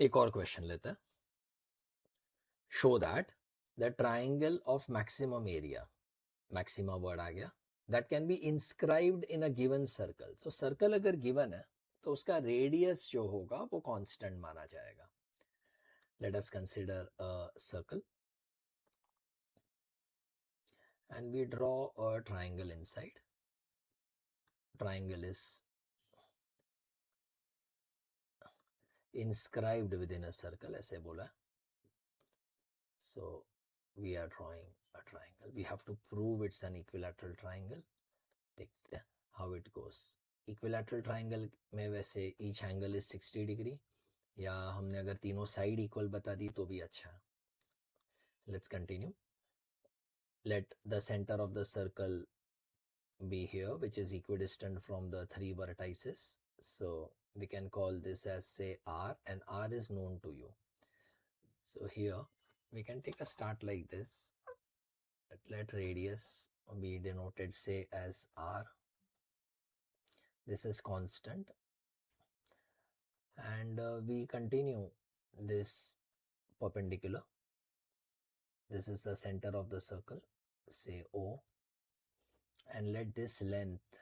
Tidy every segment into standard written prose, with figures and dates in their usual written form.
एक और क्वेश्चन लेते हैं. Show that the triangle of maximum area, maxima word आ गया, that can be inscribed in a given circle. So circle अगर गिवन है तो उसका रेडियस जो होगा वो कांस्टेंट माना जाएगा. Let us consider a circle and we draw a triangle inside. Triangle is inscribed within a circle, ऐसे बोला. So we are drawing a triangle. We have to prove it's an equilateral triangle. देखते हैं how it goes. Equilateral triangle में वैसे each angle is 60 degree, या हमने अगर तीनों साइड इक्वल बता दी तो भी अच्छा है. Let's continue. Let the center of the circle be here, which is equidistant from the three vertices. So we can call this as, say, R, and R is known to you. So here we can take a start like this. Let radius be denoted, say, as R. This is constant, and we continue this perpendicular. This is the center of the circle, say O, and let this length,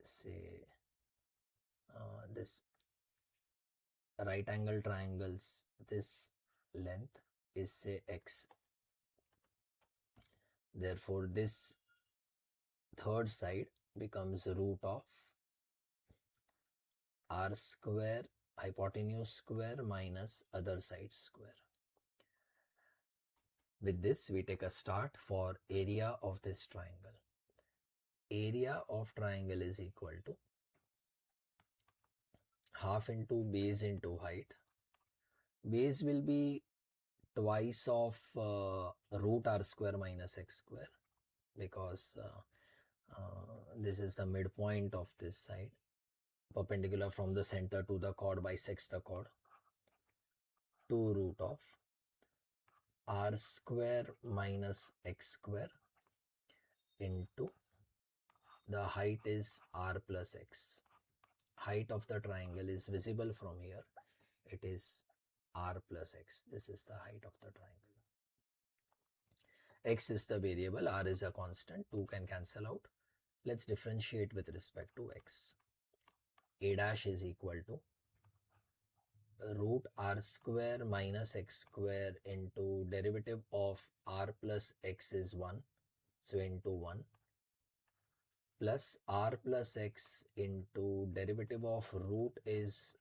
say, this right angle triangles, this length is, say, X. Therefore this third side becomes root of R square hypotenuse square minus other side square. With this we take a start for area of this triangle. Area of triangle is equal to half into base into height. Base will be twice of root R square minus X square, because this is the midpoint of this side. Perpendicular from the center to the chord bisects the chord. 2 root of R square minus X square into the height is R plus X. Height of the triangle is visible from here. It is R plus X. This is the height of the triangle. X is the variable, R is a constant. 2 can cancel out. Let's differentiate with respect to X. A dash is equal to root R square minus X square into derivative of R plus X is 1. So into 1 plus R plus X into derivative of root is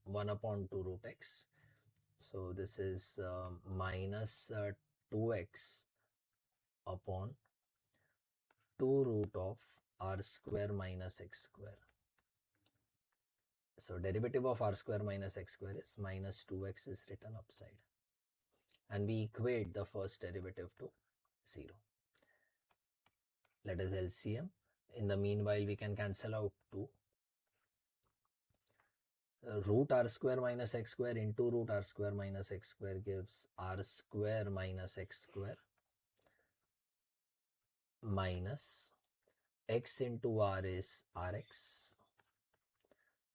1 upon 2 root X. So this is minus 2x upon 2 root of R square minus X square. So derivative of R square minus X square is minus 2x is written upside. And we equate the first derivative to 0. Let us LCM. In the meanwhile, we can cancel out 2. Root R square minus X square into root R square minus X square gives R square minus X square minus X into R is Rx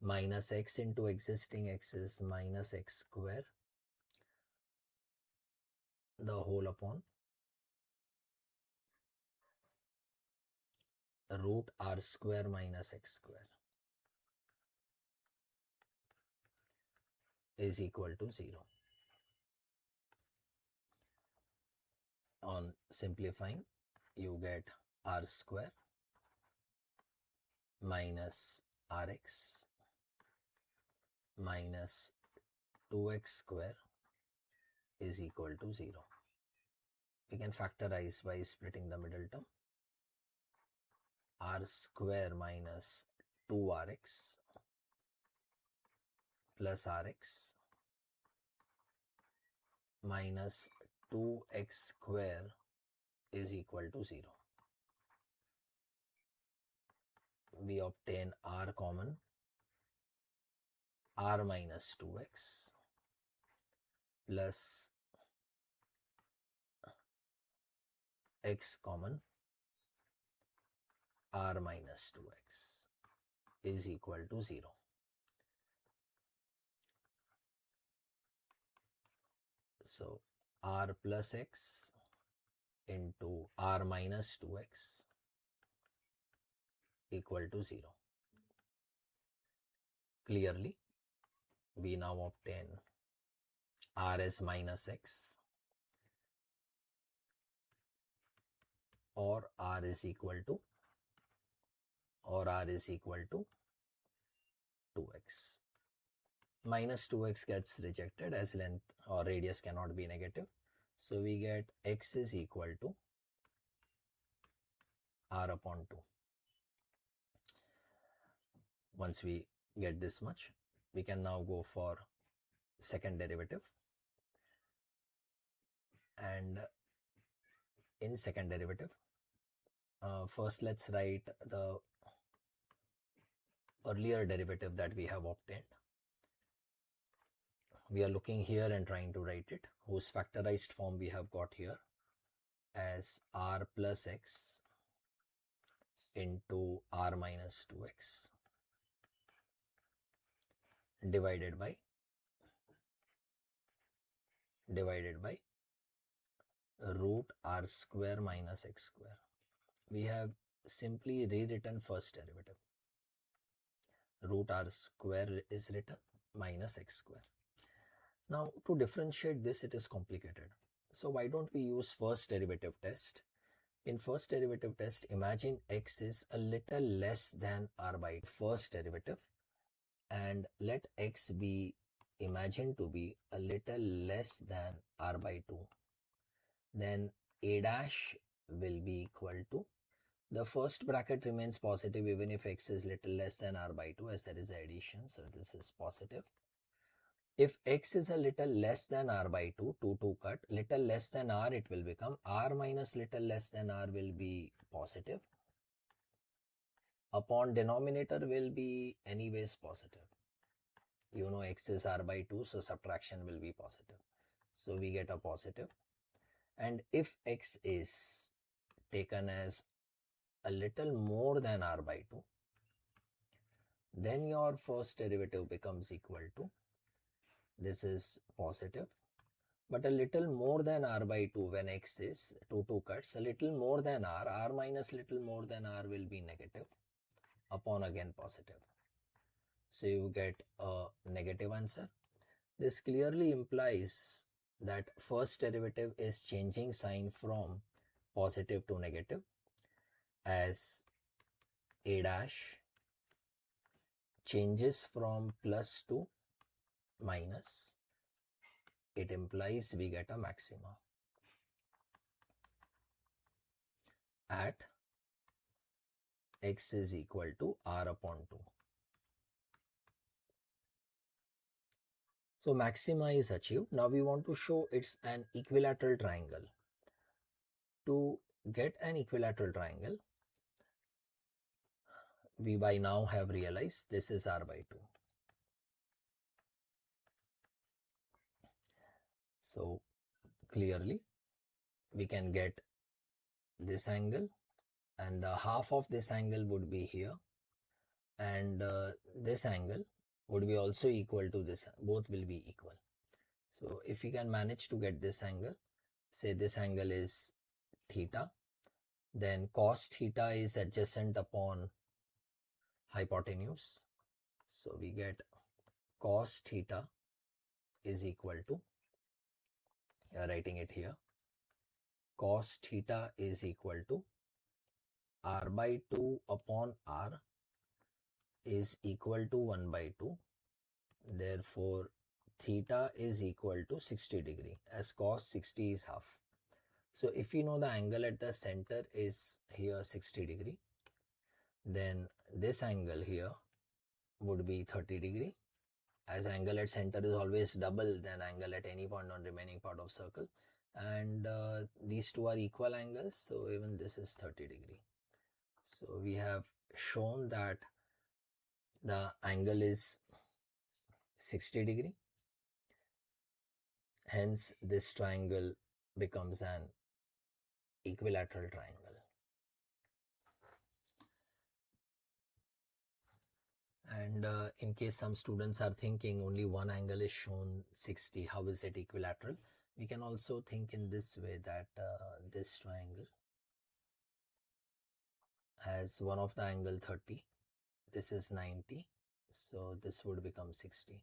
minus X into existing X is minus X square, the whole upon root R square minus X square is equal to 0. On simplifying, you get R square minus Rx minus 2x square is equal to 0. We can factorize by splitting the middle term. R square minus 2Rx plus Rx minus 2x square is equal to 0. We obtain R common, R minus 2x plus x common, R minus 2x is equal to 0. So r plus x into r minus 2x equal to 0. Clearly, we now obtain r as minus x or r is equal to 2x. Minus 2x gets rejected as length or radius cannot be negative. So we get x is equal to r upon 2. Once we get this much, we can now go for second derivative. And in second derivative, first let's write the earlier derivative that we have obtained. We are looking here and trying to write it, whose factorized form we have got here as r plus x into r minus 2x divided by root r square minus x square. We have simply rewritten first derivative. Root r square is written minus x square. Now to differentiate this, it is complicated. So why don't we use first derivative test? In first derivative test, imagine x is a little less than r by first derivative, and let x be imagined to be a little less than r by 2. Then a dash will be equal to, the first bracket remains positive even if x is little less than r by 2, as there is addition, so this is positive. If x is a little less than r by 2, 2 cut, little less than r, it will become r minus little less than r will be positive. Upon denominator will be anyways positive. You know x is r by 2, so subtraction will be positive. So we get a positive. And if x is taken as a little more than r by 2, then your first derivative becomes equal to, this is positive, but a little more than r by 2 when x is 2 cuts, a little more than r minus little more than r will be negative, upon again positive. So you get a negative answer. This clearly implies that first derivative is changing sign from positive to negative, as a dash changes from plus to minus. It implies we get a maxima at x is equal to r upon 2. So maxima is achieved. Now we want to show it's an equilateral triangle. To get an equilateral triangle, we by now have realized this is r by 2. So clearly we can get this angle, and the half of this angle would be here, and this angle would be also equal to this, both will be equal. So if we can manage to get this angle, say this angle is theta, then cos theta is adjacent upon hypotenuse. So we get cos theta is equal to, writing it here, cos theta is equal to r by 2 upon r is equal to 1 by 2. Therefore, theta is equal to 60 degree, as cos 60 is half. So if we know the angle at the center is here 60 degree, then this angle here would be 30 degree. As angle at center is always double than angle at any point on remaining part of circle, and these two are equal angles, so even this is 30 degree. So we have shown that the angle is 60 degree. Hence this triangle becomes an equilateral triangle. And in case some students are thinking only one angle is shown 60, how is it equilateral? We can also think in this way that this triangle has one of the angle 30, this is 90, so this would become 60.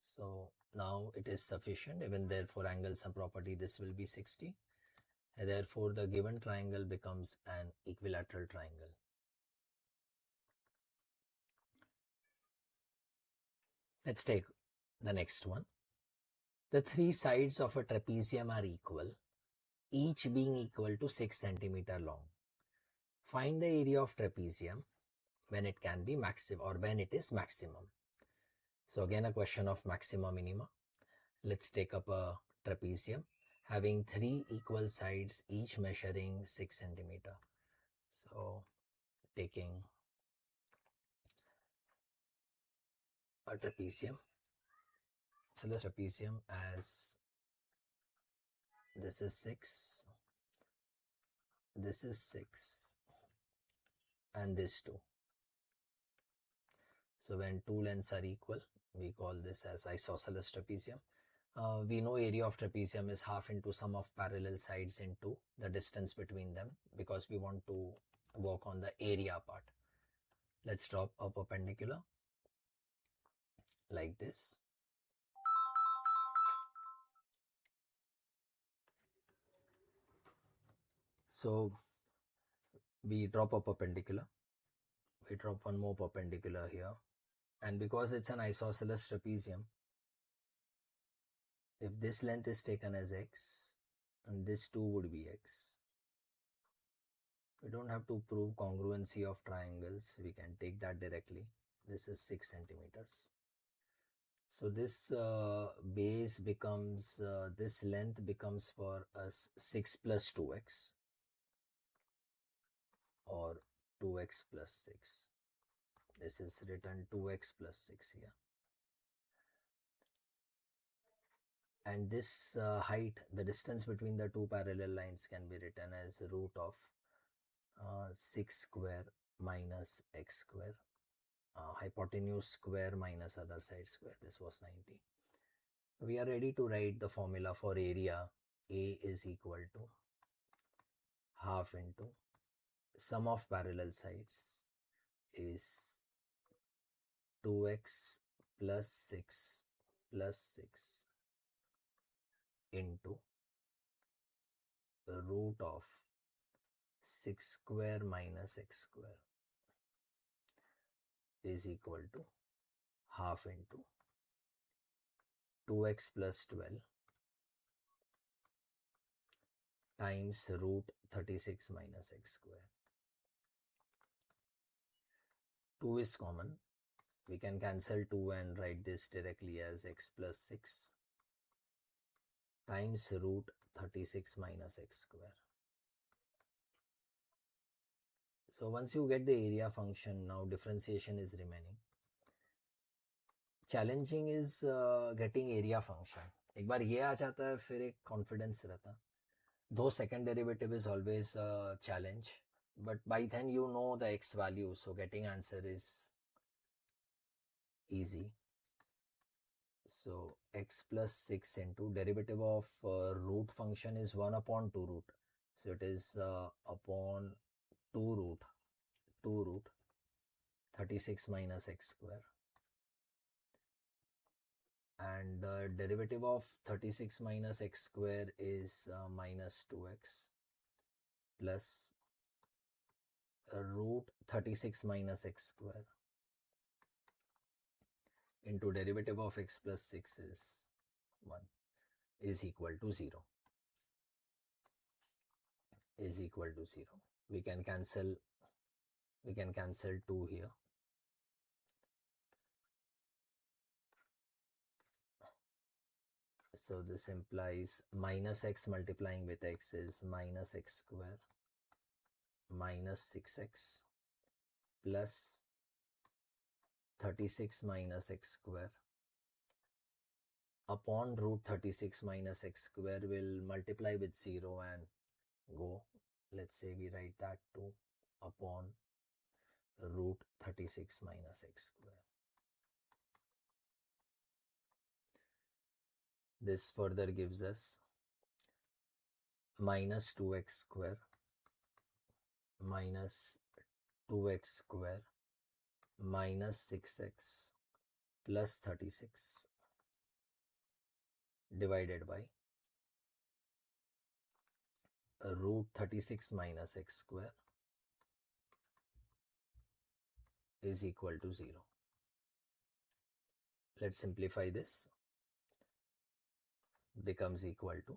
So now it is sufficient, even therefore angle sum property, this will be 60, and therefore the given triangle becomes an equilateral triangle. Let's take the next one. The three sides of a trapezium are equal, each being equal to 6 centimeter long. Find the area of trapezium when it can be maximum or when it is maximum. So again a question of maxima minima. Let's take up a trapezium having three equal sides, each measuring 6 centimeter. So taking a trapezium, so let's trapezium as this is 6, this is 6, and this 2. So when two lengths are equal, we call this as isosceles trapezium. We know area of trapezium is half into sum of parallel sides into the distance between them, because we want to work on the area part. Let's drop a perpendicular like this. So we drop a perpendicular, we drop one more perpendicular here, and because it's an isosceles trapezium, if this length is taken as x and this 2 would be x, we don't have to prove congruency of triangles, we can take that directly. This is 6 centimeters. So this base becomes, this length becomes for us 6 plus 2x or 2x plus 6. This is written 2x plus 6 here. And this height, the distance between the two parallel lines, can be written as root of 6 square minus x square, hypotenuse square minus other side square. This was 90. We are ready to write the formula for area. A is equal to half into sum of parallel sides is 2x plus 6 plus 6 into the root of 6 square minus x square is equal to half into 2x plus 12 times root 36 minus x square. 2 is common. We can cancel 2 and write this directly as x plus 6 times root 36 minus x square. So once you get the area function, now differentiation is remaining. Challenging is getting area function. एक बार ये आ जाता है फिर एक confidence रहता. Though second derivative is always a challenge, but by then you know the x value, so getting answer is easy. So x plus 6 into derivative of root function is 1 upon 2 root. So it is upon 2 root 36 minus x square. And the derivative of 36 minus x square is minus 2x plus root 36 minus x square into derivative of x plus 6 is 1 is equal to 0. Is equal to 0. We can cancel 2 here. So this implies minus x multiplying with x is minus x square minus 6x plus 36 minus x square upon root 36 minus x square will multiply with 0 and go. Let's say we write that 2 upon root 36 minus x square. This further gives us minus 2x square minus 2x square minus 6x plus 36 divided by root 36 minus x square is equal to 0. Let's simplify this. Becomes equal to,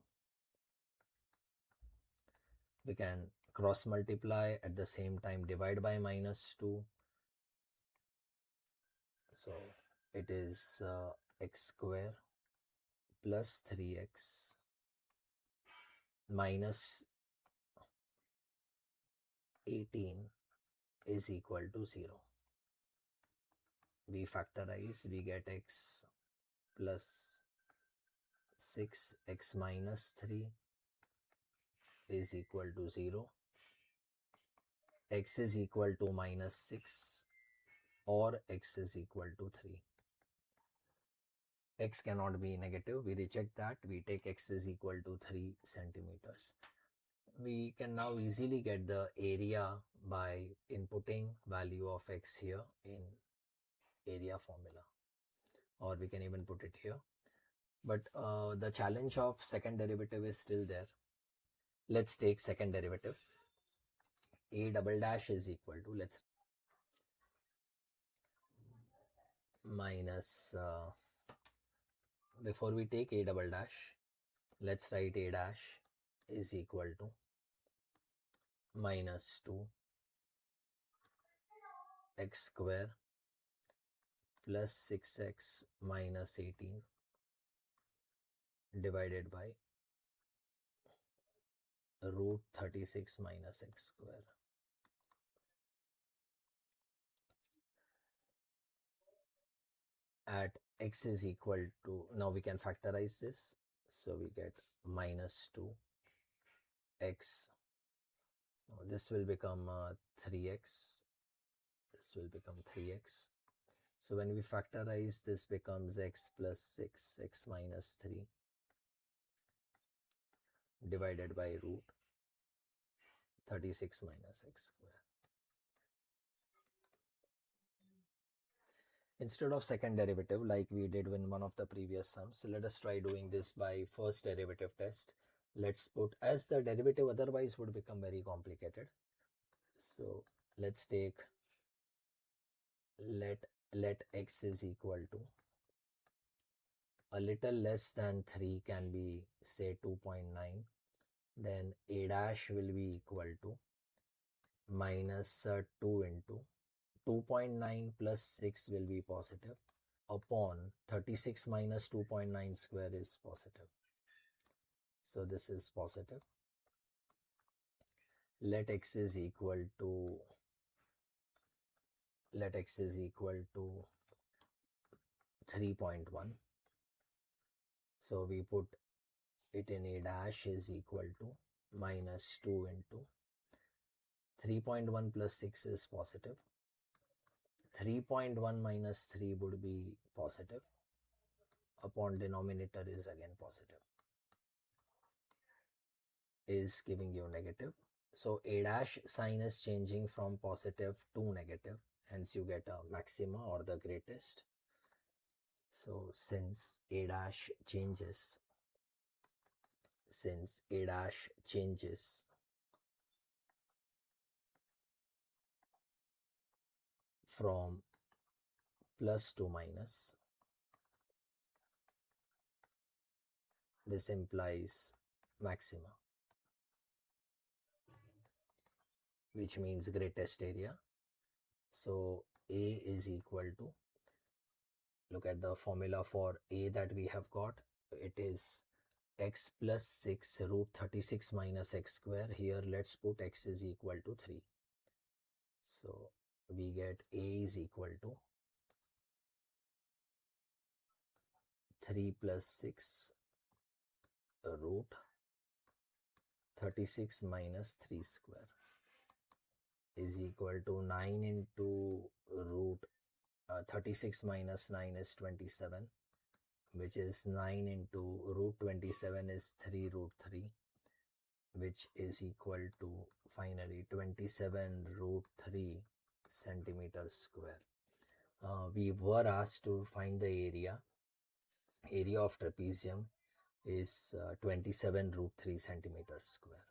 we can cross multiply, at the same time divide by minus 2. So it is x square plus 3x minus 18 is equal to 0. We factorize, we get x plus 6, x minus 3 is equal to 0. X is equal to minus 6 or x is equal to 3. X cannot be negative, we reject that, we take x is equal to 3 centimeters. We can now easily get the area by inputting value of x here in area formula, or we can even put it here. But the challenge of second derivative is still there. Let's take second derivative. A double dash is equal to, let's minus, before we take a double dash, let's write a dash is equal to minus 2 x square plus 6x minus 18 divided by root 36 minus x square. At x is equal to, now we can factorize this, so we get minus 2 x, this will become 3x, this will become 3x. So when we factorize, this becomes x plus 6, x minus 3 divided by root 36 minus x square. Instead of second derivative like we did in one of the previous sums, let us try doing this by first derivative test. Let's put, as the derivative otherwise would become very complicated. So let's take, let x is equal to a little less than 3, can be say 2.9. Then a dash will be equal to minus 2 into 2.9 plus 6 will be positive upon 36 minus 2.9 square is positive. So this is positive. Let x is equal to, let x is equal to 3.1. So we put it in a dash is equal to minus 2 into 3.1 plus 6 is positive. 3.1 minus 3 would be positive. Upon denominator is again positive. Is giving you negative. So a dash sign is changing from positive to negative. Hence you get a maxima or the greatest. So since a dash changes, from plus to minus, this implies maxima, which means greatest area. So a is equal to, look at the formula for a that we have got, it is x plus 6 root 36 minus x square. Here let's put x is equal to 3. So we get a is equal to 3 plus 6 root 36 minus 3 square is equal to 9 into root 36 minus 9 is 27 which is 9 into root 27 is 3 root 3, which is equal to finally 27 root 3 centimeters square. We were asked to find the area. Area of trapezium is 27 root 3 centimeters square.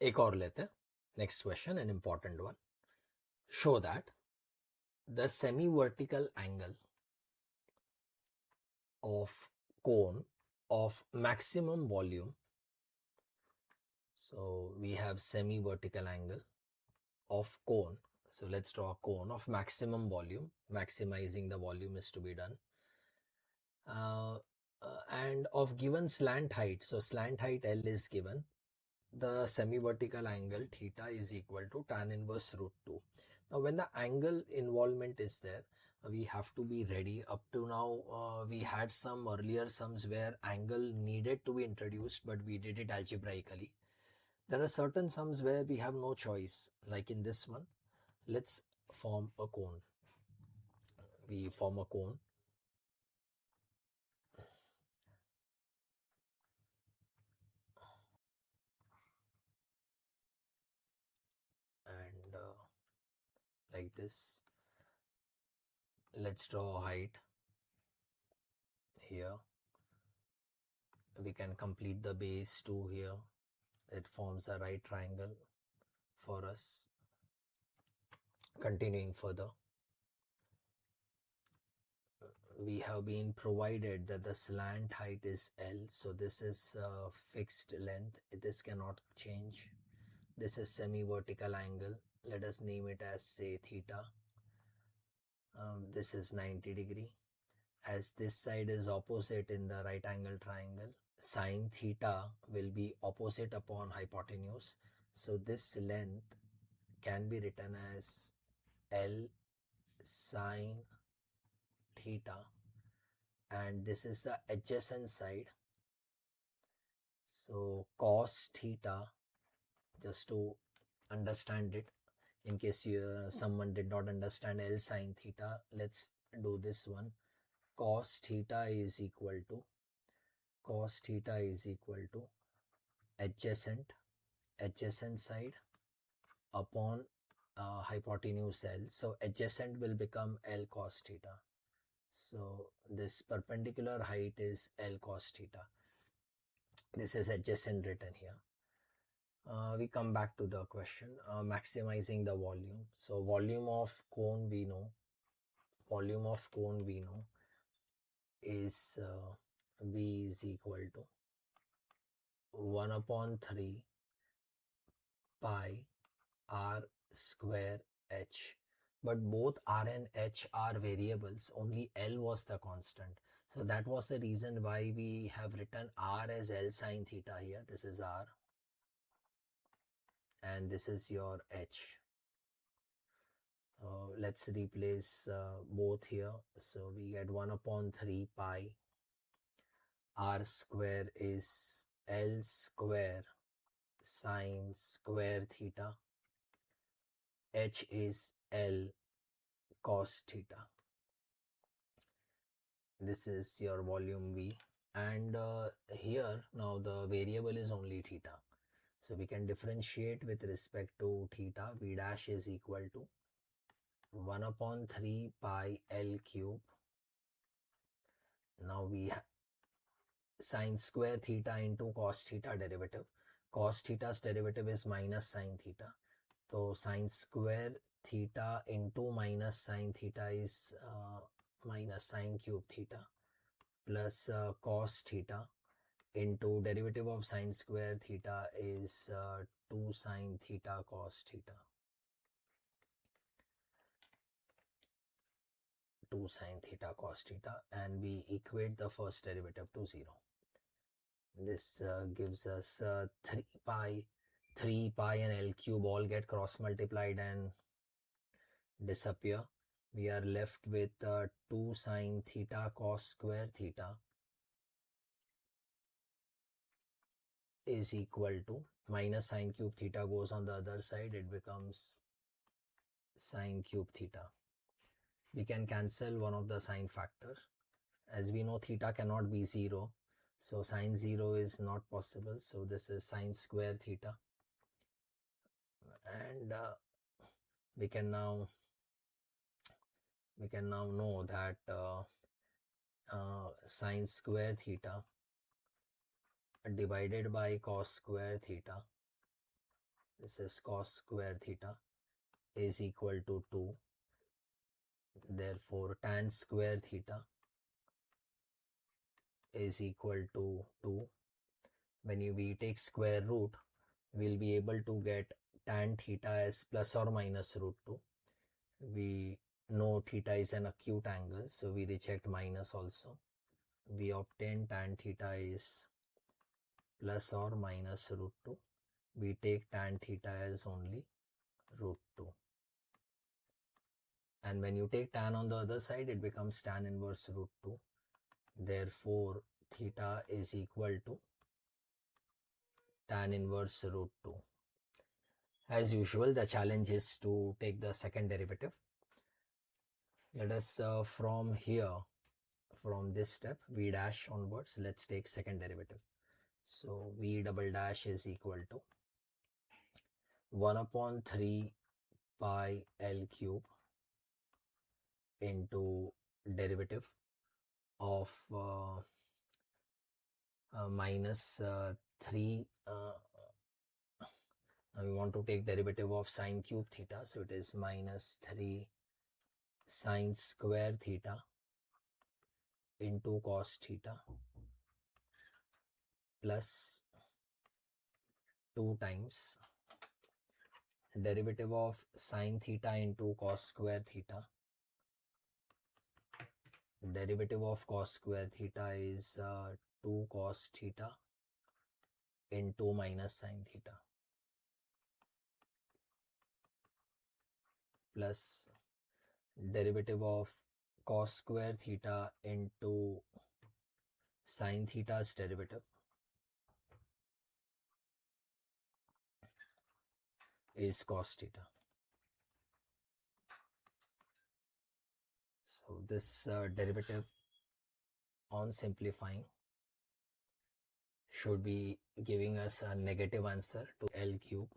एक और लेते हैं. Next question, an important one. Show that the semi-vertical angle of cone of maximum volume. So we have semi-vertical angle of cone. So let's draw a cone of maximum volume. Maximizing the volume is to be done. And of given slant height. So slant height L is given. The semi-vertical angle theta is equal to tan inverse root 2. Now when the angle involvement is there, we have to be ready. Up to now, we had some earlier sums where angle needed to be introduced, but we did it algebraically. There are certain sums where we have no choice, like in this one. Let's form a cone. We form a cone. And like this. Let's draw a height here. We can complete the base 2 here. It forms a right triangle for us. Continuing further, we have been provided that the slant height is L, so this is fixed length. This cannot change. This is semi-vertical angle. Let us name it as, say, theta. This is 90 degree. As this side is opposite in the right angle triangle, sine theta will be opposite upon hypotenuse. So this length can be written as L sine theta, and this is the adjacent side. So cos theta, just to understand it, in case someone did not understand L sine theta, let's do this one. Cos theta is equal to adjacent side upon hypotenuse L. So adjacent will become L cos theta. So this perpendicular height is L cos theta. This is adjacent written here. We come back to the question, maximizing the volume. So volume of cone we know is V is equal to 1 upon 3 pi r square h. But both r and h are variables. Only L was the constant. So that was the reason why we have written r as L sine theta here. This is r. And this is your h. Let's replace both here. So we get 1 upon 3 pi. R square is L square sine square theta. H is L cos theta. This is your volume V. And here now the variable is only theta. So we can differentiate with respect to theta. V dash is equal to 1 upon 3 pi L cube. Now we have sine square theta into cos theta derivative. Cos theta's derivative is minus sine theta. So sine square theta into minus sine theta is minus sine cube theta plus cos theta into derivative of sine square theta is 2 sine theta cos theta. 2 sine theta cos theta, and we equate the first derivative to 0. This gives us 3 pi and L cube all get cross multiplied and disappear. We are left with 2 sine theta cos square theta is equal to minus sine cube theta goes on the other side. It becomes sine cube theta. We can cancel one of the sine factor. As we know, theta cannot be 0, so sine 0 is not possible, so this is sine square theta. And we can now know that sine square theta divided by cos square theta, this is cos square theta, is equal to 2. Therefore tan square theta is equal to 2. When we take square root, we'll be able to get tan theta as plus or minus root 2. We know theta is an acute angle, so we reject minus also. We obtain tan theta is plus or minus root 2. We take tan theta as only root 2. And when you take tan on the other side, it becomes tan inverse root 2. Therefore, theta is equal to tan inverse root 2. As usual, the challenge is to take the second derivative. Let us from here, from this step, v dash onwards, let's take second derivative. So v double dash is equal to 1 upon 3 pi L cube into derivative of minus 3. Now we want to take derivative of sine cube theta, so it is minus 3 sine square theta into cos theta plus 2 times derivative of sine theta into cos square theta. Derivative of cos square theta is 2 cos theta into minus sine theta plus derivative of cos square theta into sine theta's derivative is cos theta. So this derivative on simplifying should be giving us a negative answer to L cube.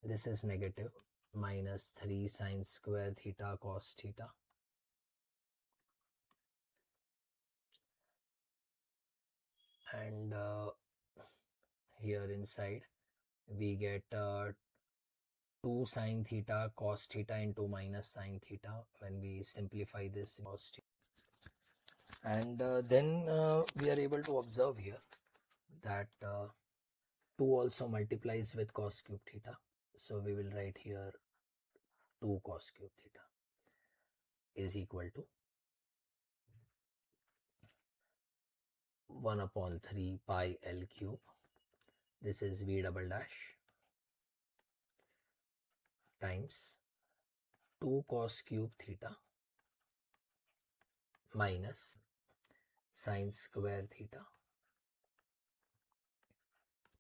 This is negative minus 3 sine square theta cos theta and here inside we get 2 sine theta cos theta into minus sine theta when we simplify this cos theta. And then we are able to observe here that 2 also multiplies with cos cube theta. So we will write here 2 cos cube theta is equal to 1 upon 3 pi L cube. This is v double dash times 2 cos cube theta minus sine square theta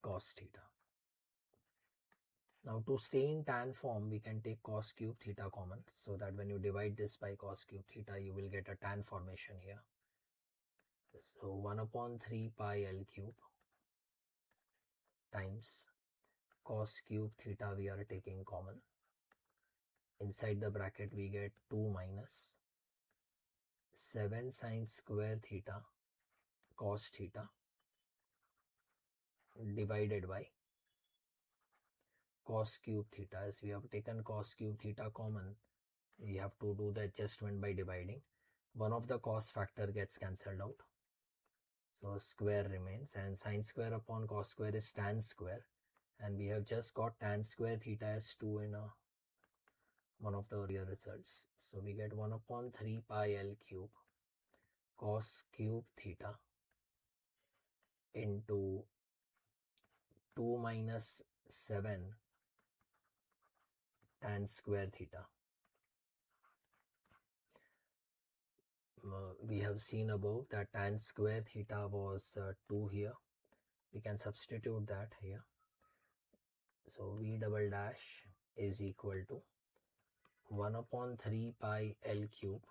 cos theta. Now to stay in tan form, we can take cos cube theta common, so that when you divide this by cos cube theta, you will get a tan formation here. So 1 upon 3 pi L cube times cos cube theta we are taking common. Inside the bracket we get 2 minus 7 sine square theta cos theta divided by cos cube theta. As we have taken cos cube theta common, we have to do the adjustment by dividing. One of the cos factor gets cancelled out, so square remains, and sine square upon cos square is tan square, and we have just got tan square theta as 2 in one of the earlier results. So we get 1 upon 3 pi L cube cos cube theta into 2 minus 7 tan square theta. We have seen above that tan square theta was 2 here. We can substitute that here. So v double dash is equal to 1 upon 3 pi L cube.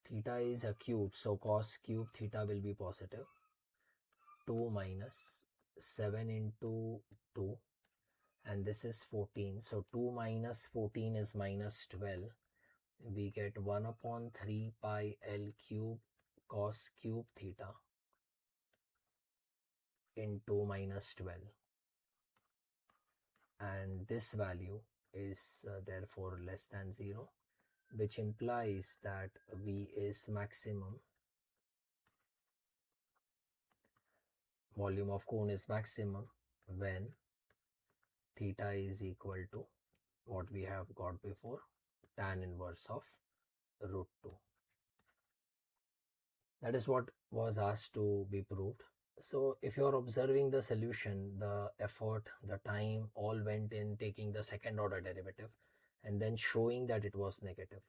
Theta is acute, so cos cube theta will be positive. 2 minus 7 into 2, and this is 14. So 2 minus 14 is minus 12. We get 1 upon 3 pi L cube cos cube theta into minus 12. And this value is therefore less than 0, which implies that V is maximum. Volume of cone is maximum when theta is equal to what we have got before, tan inverse of root 2. That is what was asked to be proved. So if you are observing the solution, the effort, the time all went in taking the second order derivative and then showing that it was negative.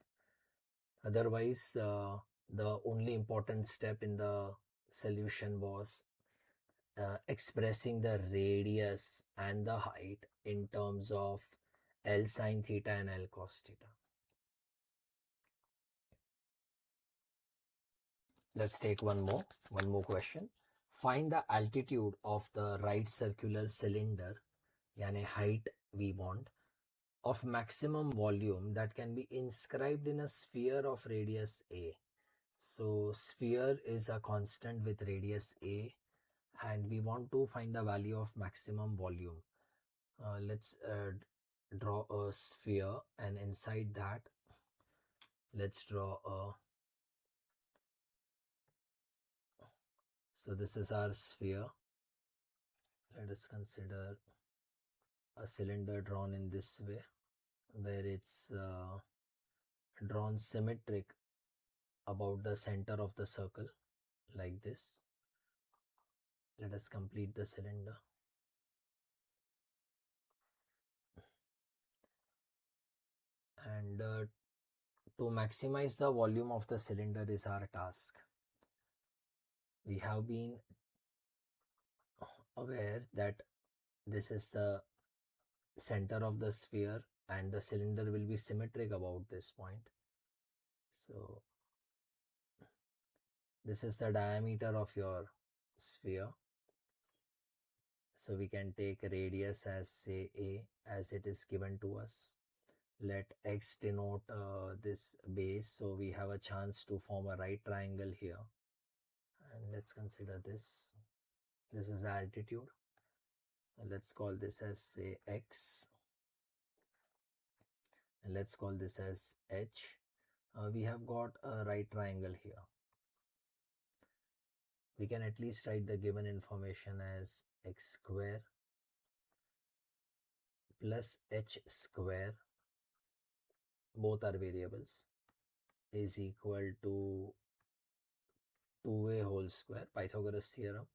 Otherwise, the only important step in the solution was expressing the radius and the height in terms of L sine theta and L cos theta. Let's take one more question. Find the altitude of the right circular cylinder, yani height we want, of maximum volume that can be inscribed in a sphere of radius A. So sphere is a constant with radius A, and we want to find the value of maximum volume. Let's draw a sphere, and inside that let's draw a, so this is our sphere. Let us consider a cylinder drawn in this way, where it's drawn symmetric about the center of the circle like this. Let us complete the cylinder. And to maximize the volume of the cylinder is our task. We have been aware that this is the center of the sphere and the cylinder will be symmetric about this point. So this is the diameter of your sphere. So we can take radius as say A, as it is given to us. Let x denote this base, so we have a chance to form a right triangle here. And let's consider this. This is the altitude. Let's call this as say x, and let's call this as h. We have got a right triangle here. We can at least write the given information as x square plus h square, both are variables, is equal to 2a whole square, Pythagoras theorem.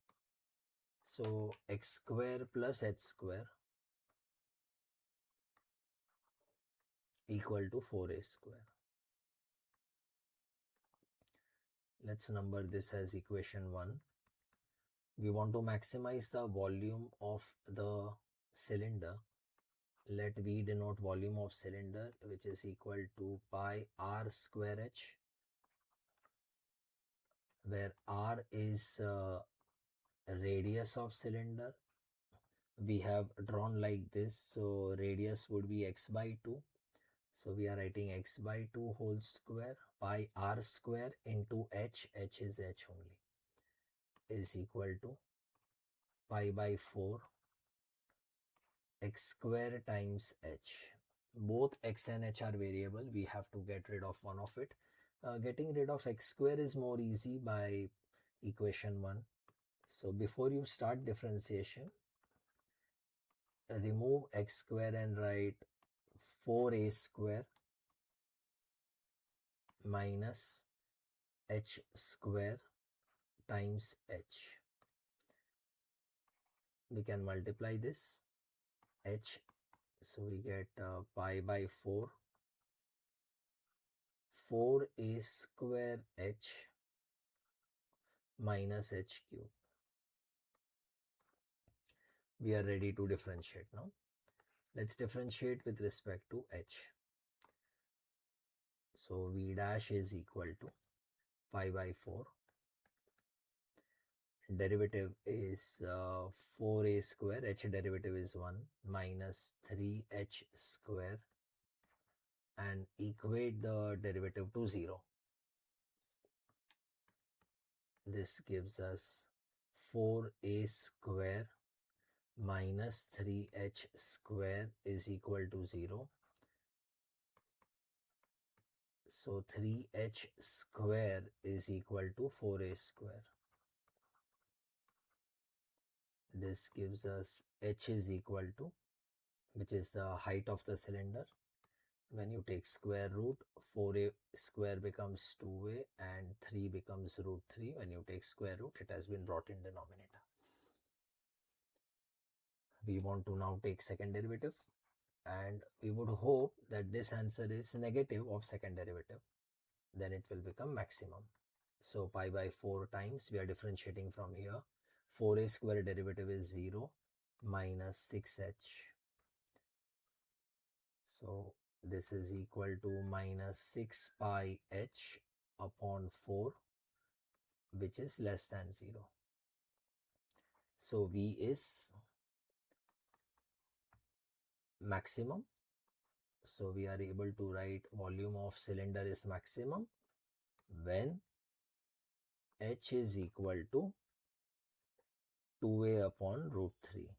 So x square plus h square equal to 4a square. Let's number this as equation 1. We want to maximize the volume of the cylinder. Let V denote volume of cylinder, which is equal to pi r square h, where r is radius of cylinder. We have drawn like this, so radius would be x by 2. So we are writing x by 2 whole square pi r square into h is h only, is equal to pi by 4 x square times h. Both x and h are variable. We have to get rid of one of it. Getting rid of x square is more easy by equation 1. So before you start differentiation, remove x square and write 4a square minus h square times h. We can multiply this h, so we get pi by 4a square h minus h cube. We are ready to differentiate now. Let's differentiate with respect to h. So v dash is equal to pi by 4. Derivative is 4a square, h derivative is 1, minus 3h square, and equate the derivative to 0. This gives us 4a square minus 3h square is equal to 0. So 3h square is equal to 4a square. This gives us h is equal to, which is the height of the cylinder. When you take square root, 4a square becomes 2a and 3 becomes root 3. When you take square root, it has been brought in denominator. We want to now take second derivative, and we would hope that this answer is negative of second derivative. Then it will become maximum. So pi by 4 times, we are differentiating from here. 4a square derivative is 0 minus 6h. So this is equal to minus 6 pi h upon 4, which is less than 0. So V is maximum. So we are able to write volume of cylinder is maximum when h is equal to 2a upon root 3.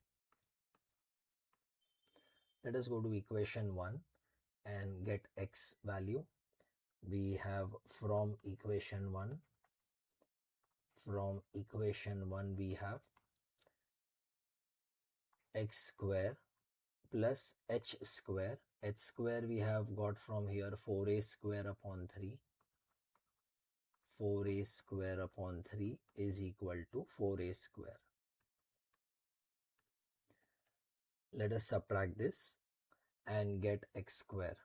Let us go to equation 1 and get x value. We have from equation 1 we have x square plus h square. H square we have got from here 4a square upon 3. 4a square upon 3 is equal to 4a square. Let us subtract this and get x square.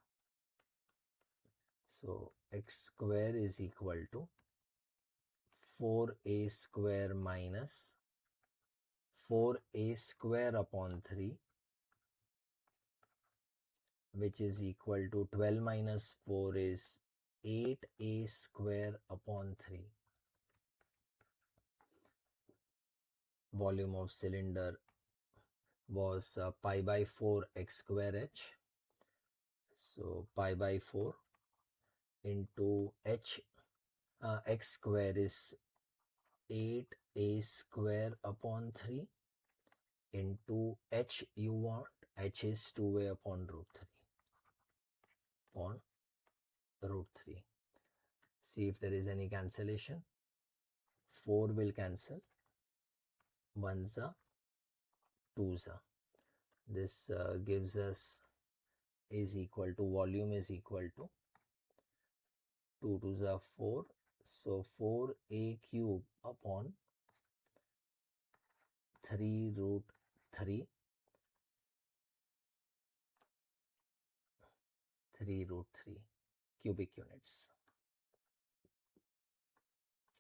So x square is equal to 4a square minus 4a square upon 3, which is equal to 12 minus 4 is 8a square upon 3. Volume of cylinder was pi by 4 x square h. So pi by 4 into h, x square is 8a square upon 3 into h you want, h is 2a upon root 3. See if there is any cancellation. 4 will cancel. 1s are 2s are. This gives us is equal to, volume is equal to 2 2s are 4. So 4a cube upon 3 root 3. 3 root 3 cubic units.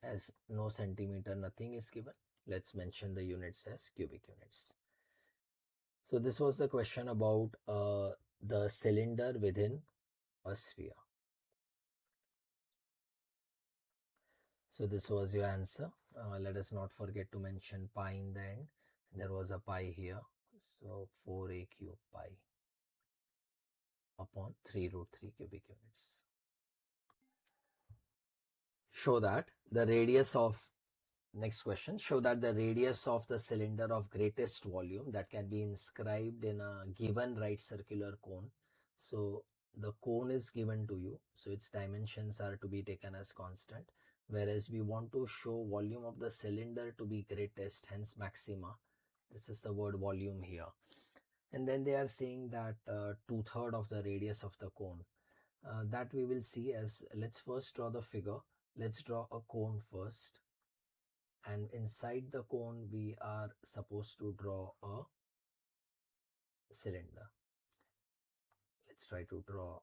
As no centimeter, nothing is given, let's mention the units as cubic units. So this was the question about the cylinder within a sphere. So this was your answer. Let us not forget to mention pi in the end. There was a pi here. So 4a cube pi upon 3 root 3 cubic units. Show that the radius of, next question, show that the radius of the cylinder of greatest volume that can be inscribed in a given right circular cone. So the cone is given to you, so its dimensions are to be taken as constant, whereas we want to show volume of the cylinder to be greatest, hence maxima. This is the word volume here. And then they are saying that 2/3 of the radius of the cone. That we will see as, let's first draw the figure. Let's draw a cone first. And inside the cone, we are supposed to draw a cylinder. Let's try to draw.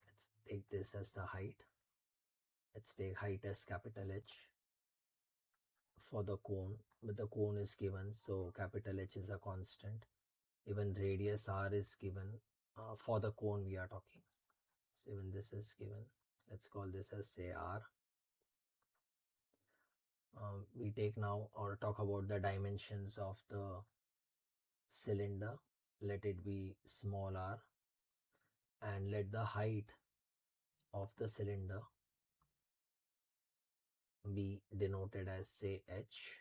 Let's take this as the height. Let's take height as capital H for the cone, but the cone is given, so capital H is a constant. even radius r is given for the cone we are talking. So even this is given. Let's call this as say r. We take now or talk about the dimensions of the cylinder. Let it be small r, and let the height of the cylinder be denoted as say h.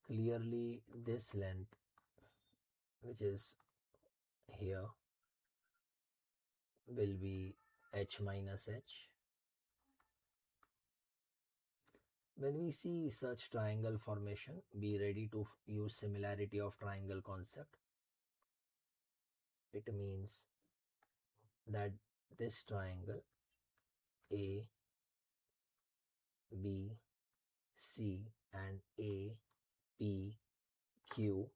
Clearly this length, which is here, will be h minus h. When we see such triangle formation, be ready to use similarity of triangle concept. It means that this triangle A, B, C and A, P, Q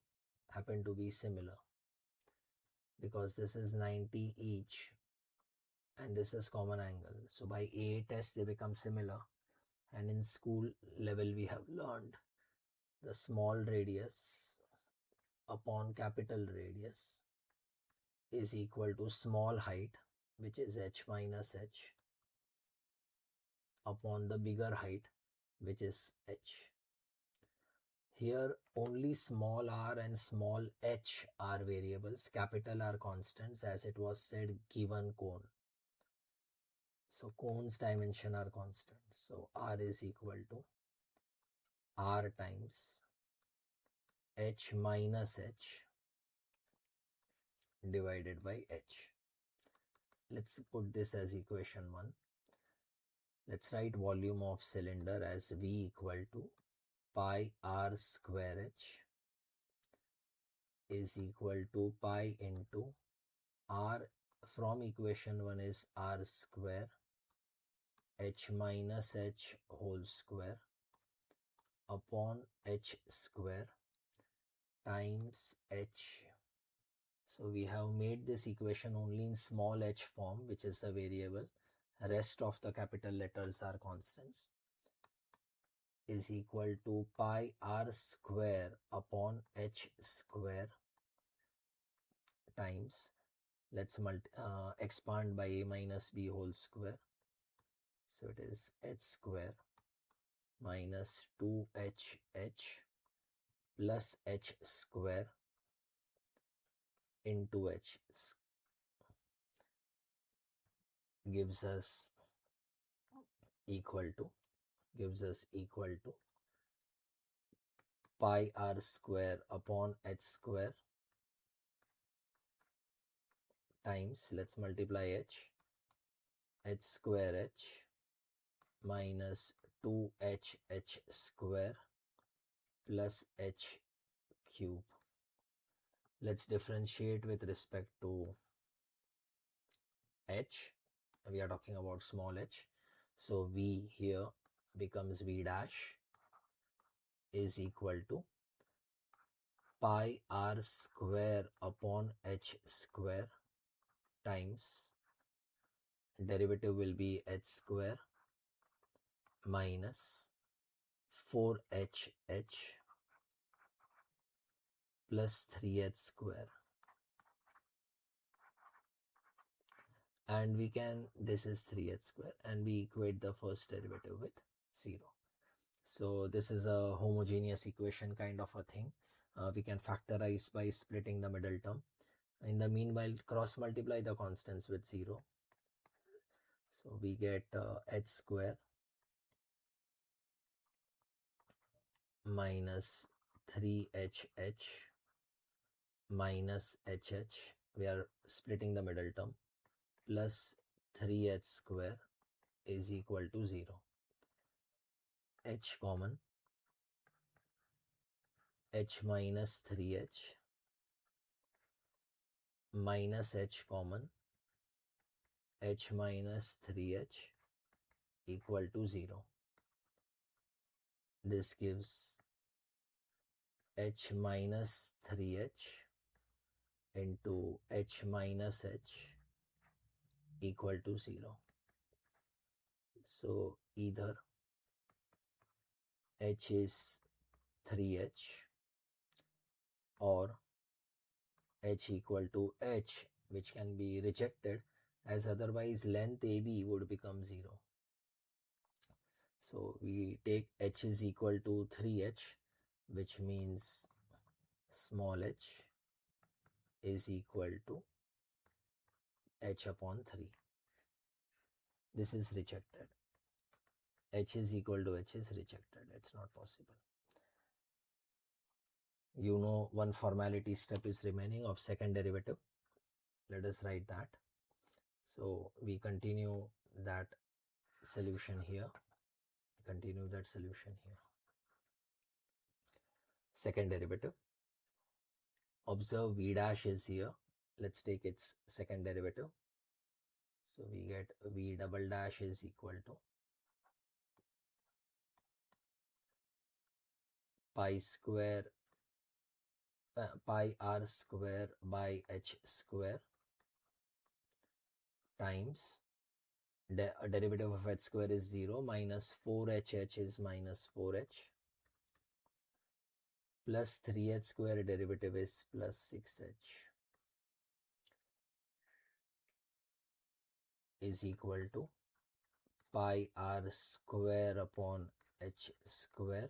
happen to be similar because this is 90 each and this is common angle. So by A test they become similar, and in school level we have learned the small radius upon capital radius is equal to small height, which is h minus h, upon the bigger height, which is h. Here only small r and small h are variables, capital are constants, as it was said given cone. So cone's dimension are constant. So r is equal to r times h minus h divided by h. Let's put this as equation 1. Let's write volume of cylinder as V equal to pi r square h is equal to pi into r, from equation 1 is r square h minus h whole square upon h square times h. So we have made this equation only in small h form, which is the variable. Rest of the capital letters are constants. Is equal to pi r square upon h square times, let's expand by a minus b whole square. So it is h square minus 2h plus h square into h gives us equal to pi r square upon h square times, let's multiply h square h minus 2h square plus h cube. Let's differentiate with respect to h. We are talking about small h. So v here becomes v dash is equal to pi r square upon h square times, derivative will be h square minus 4h plus 3h square, and we can, this is 3h square, and we equate the first derivative with 0. So this is a homogeneous equation kind of a thing. We can factorize by splitting the middle term. In the meanwhile, cross multiply the constants with 0. So we get h square minus 3h minus hh, we are splitting the middle term, plus 3h square is equal to 0. H common, h minus 3h minus h common, h minus 3h equal to 0. This gives h minus 3h into h minus h equal to 0. So either h is 3h or h equal to h, which can be rejected, as otherwise length AB would become 0. So we take h is equal to 3h, which means small h is equal to h upon 3. This is rejected. H is equal to h is rejected. It's not possible. You know, one formality step is remaining of second derivative. Let us write that. So we continue that solution here. Continue that solution here. Second derivative. Observe v dash is here. Let's take its second derivative. So we get v double dash is equal to pi square pi r square by h square times derivative of h square is 0 minus 4h, h is minus 4h, plus 3h square derivative is plus 6h, is equal to pi r square upon h square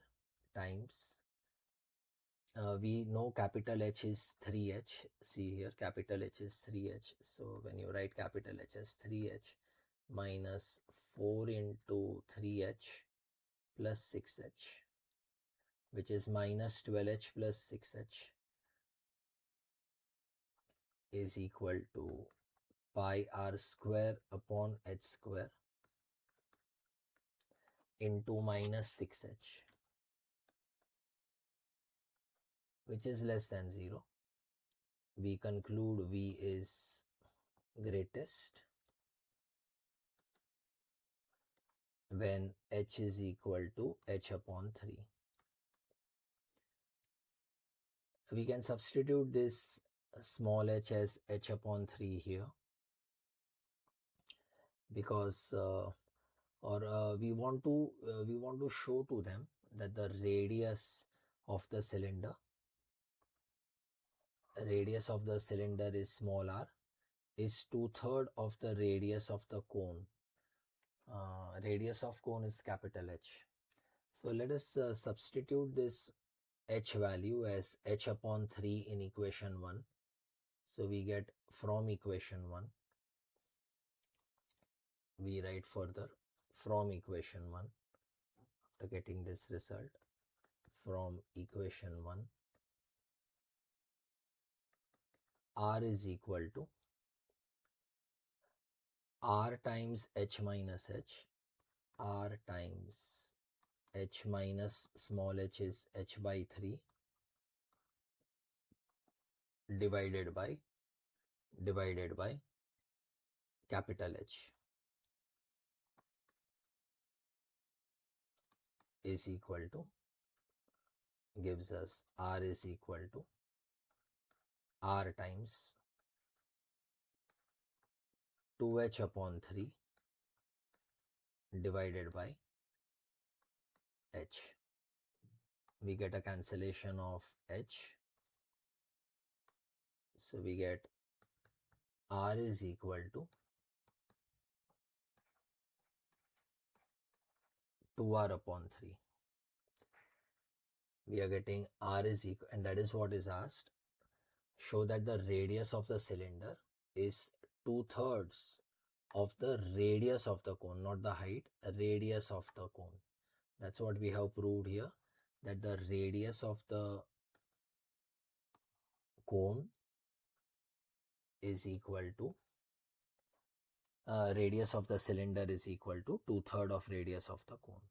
times we know capital H is 3h. See here, capital H is 3h. So when you write capital H as 3h minus 4 into 3h plus 6h, which is minus 12h plus 6h, is equal to pi r square upon h square into minus 6h, which is less than 0. We conclude V is greatest when h is equal to h upon 3. We can substitute this small h as h upon 3 here, because we want to show to them that the radius of the cylinder is small r, is 2/3 of the radius of the cone. Radius of cone is capital H. So let us substitute this h value as h upon 3 in equation 1. So we get from equation 1, we write further from equation 1, after getting this result from equation 1, r is equal to r times h minus h, r times h minus small h is h by 3 divided by capital H is equal to, gives us r is equal to r times 2h upon 3 divided by h. We get a cancellation of h. So we get r is equal to 2r upon 3. We are getting r is equal, and that is what is asked. Show that the radius of the cylinder is 2/3 of the radius of the cone, not the height, radius of the cone. That's what we have proved here, that the radius of the cone is equal to radius of the cylinder is equal to 2/3 of radius of the cone.